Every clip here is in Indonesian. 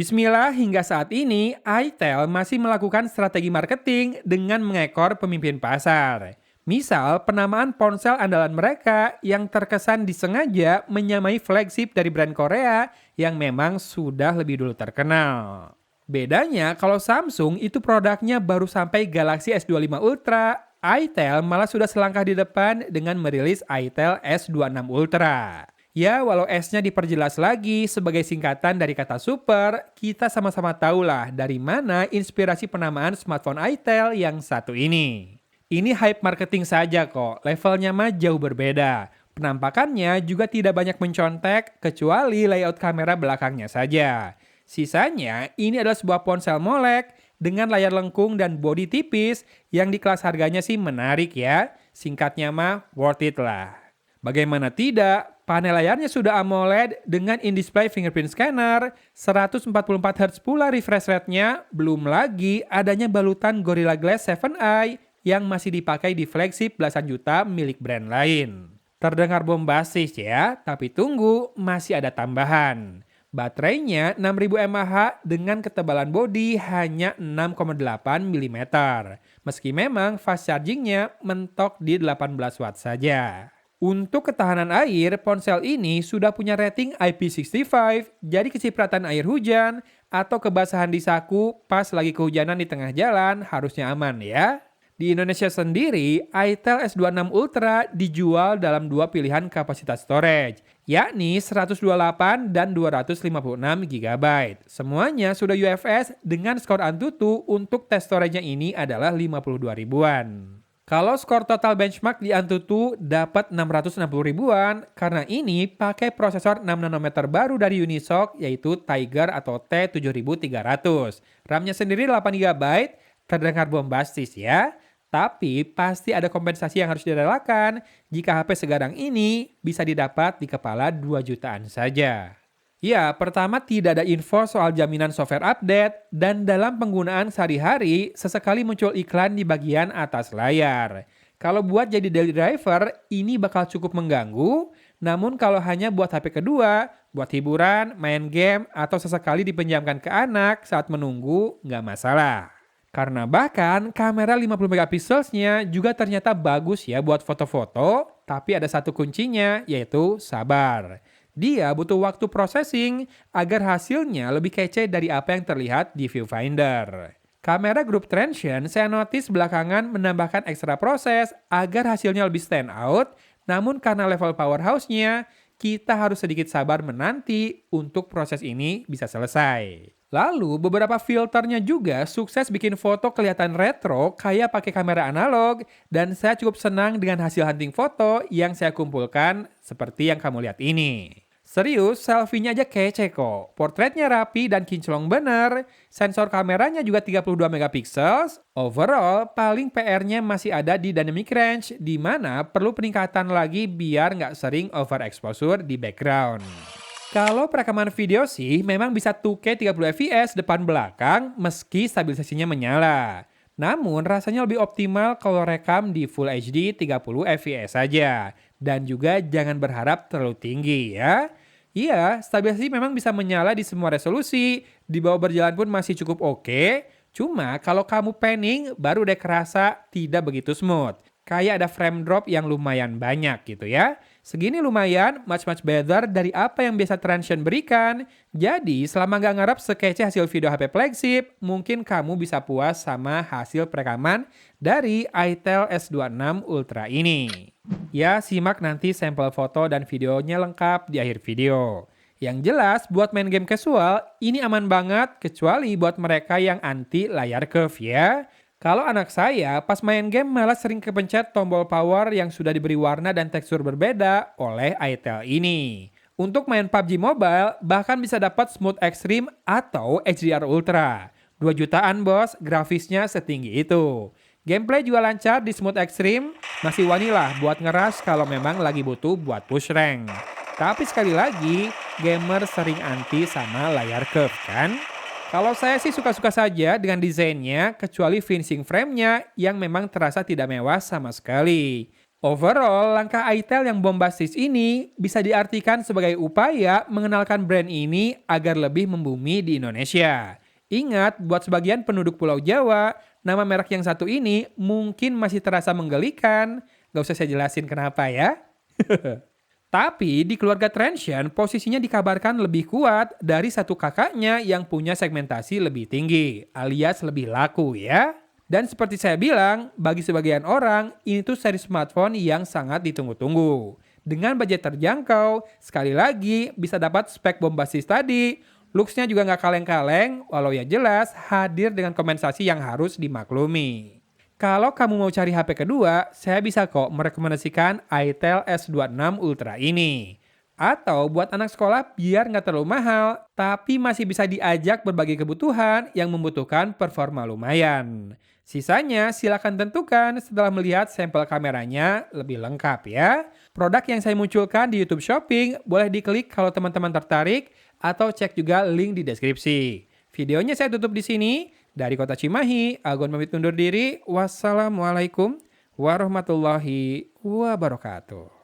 Bismillah, hingga saat ini, itel masih melakukan strategi marketing dengan mengekor pemimpin pasar. Misal, penamaan ponsel andalan mereka yang terkesan disengaja menyamai flagship dari brand Korea yang memang sudah lebih dulu terkenal. Bedanya, kalau Samsung itu produknya baru sampai Galaxy S25 Ultra, itel malah sudah selangkah di depan dengan merilis itel S26 Ultra. Ya, walau S-nya diperjelas lagi sebagai singkatan dari kata super, kita sama-sama tahulah dari mana inspirasi penamaan smartphone itel yang satu ini. Ini hype marketing saja kok, levelnya mah jauh berbeda. Penampakannya juga tidak banyak mencontek, kecuali layout kamera belakangnya saja. Sisanya, ini adalah sebuah ponsel molek dengan layar lengkung dan bodi tipis yang di kelas harganya sih menarik ya. Singkatnya mah worth it lah. Bagaimana tidak, panel layarnya sudah AMOLED dengan in-display fingerprint scanner, 144 Hz pula refresh rate-nya, belum lagi adanya balutan Gorilla Glass 7i yang masih dipakai di flagship belasan juta milik brand lain. Terdengar bombastis ya, tapi tunggu, masih ada tambahan. Baterainya 6000 mAh dengan ketebalan bodi hanya 6,8 mm. Meski memang fast chargingnya mentok di 18 watt saja. Untuk ketahanan air, ponsel ini sudah punya rating IP65, jadi kecipratan air hujan atau kebasahan di saku pas lagi kehujanan di tengah jalan harusnya aman ya. Di Indonesia sendiri, itel S26 Ultra dijual dalam dua pilihan kapasitas storage, yakni 128 dan 256 GB. Semuanya sudah UFS dengan skor Antutu untuk tes storage-nya ini adalah 52 ribuan. Kalau skor total benchmark di Antutu dapat 660 ribuan, karena ini pakai prosesor 6 nanometer baru dari Unisoc yaitu Tiger atau T7300. RAM-nya sendiri 8 GB, terdengar bombastis ya. Tapi pasti ada kompensasi yang harus direlakan jika HP sekarang ini bisa didapat di kepala 2 jutaan saja. Ya, pertama tidak ada info soal jaminan software update dan dalam penggunaan sehari-hari sesekali muncul iklan di bagian atas layar. Kalau buat jadi daily driver, ini bakal cukup mengganggu, namun kalau hanya buat HP kedua, buat hiburan, main game, atau sesekali dipinjamkan ke anak saat menunggu, nggak masalah. Karena bahkan kamera 50 megapikselsnya juga ternyata bagus ya buat foto-foto, tapi ada satu kuncinya yaitu sabar. Dia butuh waktu processing agar hasilnya lebih kece dari apa yang terlihat di viewfinder. Kamera group transient saya notice belakangan menambahkan ekstra proses agar hasilnya lebih stand out, namun karena level powerhouse-nya, kita harus sedikit sabar menanti untuk proses ini bisa selesai. Lalu beberapa filternya juga sukses bikin foto kelihatan retro kayak pakai kamera analog dan saya cukup senang dengan hasil hunting foto yang saya kumpulkan seperti yang kamu lihat ini. Serius, selfie-nya aja kece kok. Portretnya rapi dan kinclong bener. Sensor kameranya juga 32 megapiksel. Overall, paling PR-nya masih ada di dynamic range, di mana perlu peningkatan lagi biar nggak sering overexposure di background. Kalau perekaman video sih memang bisa 2K 30 fps depan belakang meski stabilisasinya menyala. Namun rasanya lebih optimal kalau rekam di Full HD 30 fps saja. Dan juga jangan berharap terlalu tinggi ya. Iya, stabilisasi memang bisa menyala di semua resolusi, di bawah berjalan pun masih cukup oke. Cuma kalau kamu panning baru deh kerasa tidak begitu smooth. Kayak ada frame drop yang lumayan banyak gitu ya. Segini lumayan, much better dari apa yang biasa Transsion berikan. Jadi selama nggak ngarep sekece hasil video HP flagship, mungkin kamu bisa puas sama hasil perekaman dari itel S26 Ultra ini. Ya, simak nanti sampel foto dan videonya lengkap di akhir video. Yang jelas, buat main game casual, ini aman banget kecuali buat mereka yang anti layar curve ya. Kalau anak saya pas main game malah sering kepencet tombol power yang sudah diberi warna dan tekstur berbeda oleh itel ini. Untuk main PUBG Mobile bahkan bisa dapat Smooth Extreme atau HDR Ultra. 2 jutaan bos, grafisnya setinggi itu. Gameplay juga lancar di Smooth Extreme, masih wani lah buat ngeras kalau memang lagi butuh buat push rank. Tapi sekali lagi, gamer sering anti sama layar curve kan? Kalau saya sih suka-suka saja dengan desainnya, kecuali finishing frame-nya yang memang terasa tidak mewah sama sekali. Overall, langkah itel yang bombastis ini bisa diartikan sebagai upaya mengenalkan brand ini agar lebih membumi di Indonesia. Ingat, buat sebagian penduduk Pulau Jawa, nama merek yang satu ini mungkin masih terasa menggelikan. Gak usah saya jelasin kenapa ya. Tapi di keluarga Transsion, posisinya dikabarkan lebih kuat dari satu kakaknya yang punya segmentasi lebih tinggi, alias lebih laku ya. Dan seperti saya bilang, bagi sebagian orang, ini tuh seri smartphone yang sangat ditunggu-tunggu. Dengan budget terjangkau, sekali lagi bisa dapat spek bombastis tadi. Looks-nya juga nggak kaleng-kaleng, walau ya jelas hadir dengan kompensasi yang harus dimaklumi. Kalau kamu mau cari HP kedua, saya bisa kok merekomendasikan itel S26 Ultra ini. Atau buat anak sekolah biar nggak terlalu mahal, tapi masih bisa diajak berbagai kebutuhan yang membutuhkan performa lumayan. Sisanya silakan tentukan setelah melihat sampel kameranya lebih lengkap ya. Produk yang saya munculkan di YouTube Shopping boleh diklik kalau teman-teman tertarik atau cek juga link di deskripsi. Videonya saya tutup di sini. Dari Kota Cimahi, Agon pamit undur diri. Wassalamualaikum warahmatullahi wabarakatuh.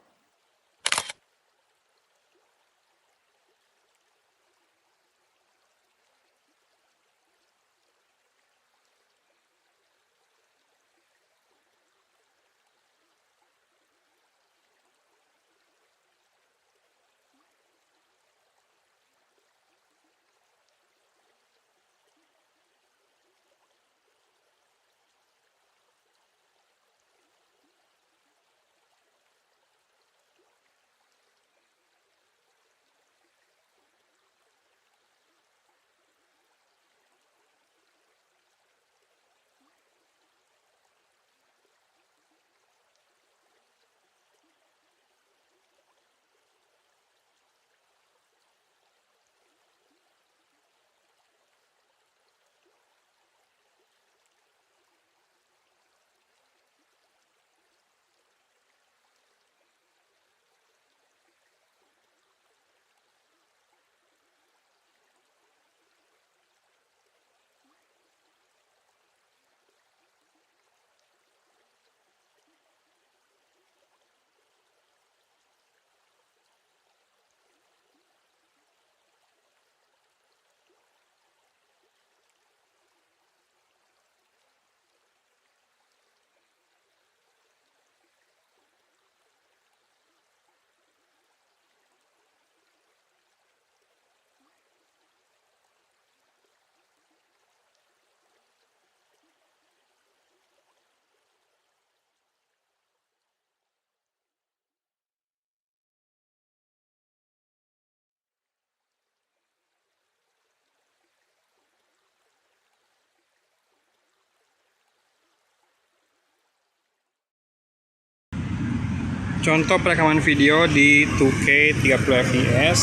Contoh perekaman video di 2K 30 fps.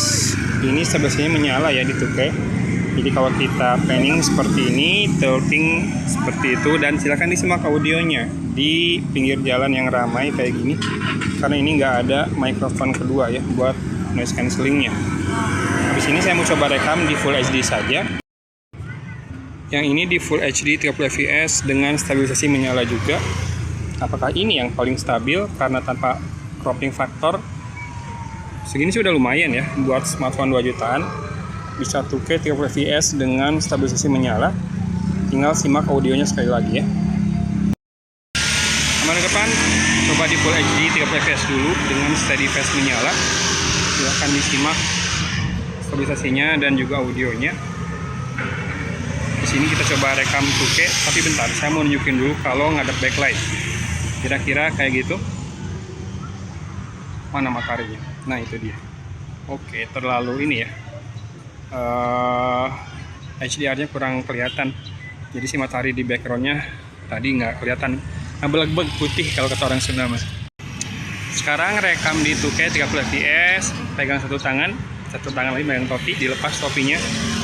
Ini stabilisasinya menyala ya di 2K. Jadi kalau kita panning seperti ini, tilting seperti itu, dan silakan disimak audionya di pinggir jalan yang ramai kayak gini. Karena ini nggak ada mikrofon kedua ya buat noise cancellingnya. Habis ini saya mau coba rekam di Full HD saja. Yang ini di Full HD 30 fps dengan stabilisasi menyala juga. Apakah ini yang paling stabil karena tanpa cropping factor? Segini sih udah lumayan ya buat smartphone 2 jutaan. Bisa 2K 30 fps dengan stabilisasi menyala. Tinggal simak audionya sekali lagi ya. Kamera depan coba di Full HD 30 fps dulu dengan steady fast menyala. Silahkan disimak stabilisasinya dan juga audionya. Di sini kita coba rekam 2K, tapi bentar, saya mau nunjukin dulu kalau ngadep backlight. Kira-kira kayak gitu. Mana mataharinya? Nah itu dia. Oke, terlalu ini ya. HDR-nya kurang kelihatan. Jadi si matahari di background-nya tadi nggak kelihatan. Ngebeleg-beleg putih kalau kata orang Sunda mas. Sekarang rekam di 2K 30 fps, pegang satu tangan lagi megang topi, dilepas topinya.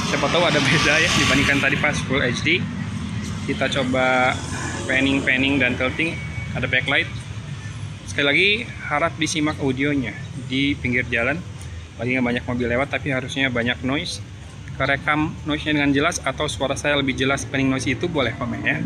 Siapa tahu ada beda ya dibandingkan tadi pas Full HD. Kita coba panning dan tilting, ada backlight. Sekali lagi harap disimak audionya di pinggir jalan. Lagi nggak banyak mobil lewat tapi harusnya banyak noise. Kerekam noise-nya dengan jelas atau suara saya lebih jelas panning noise itu boleh komen ya.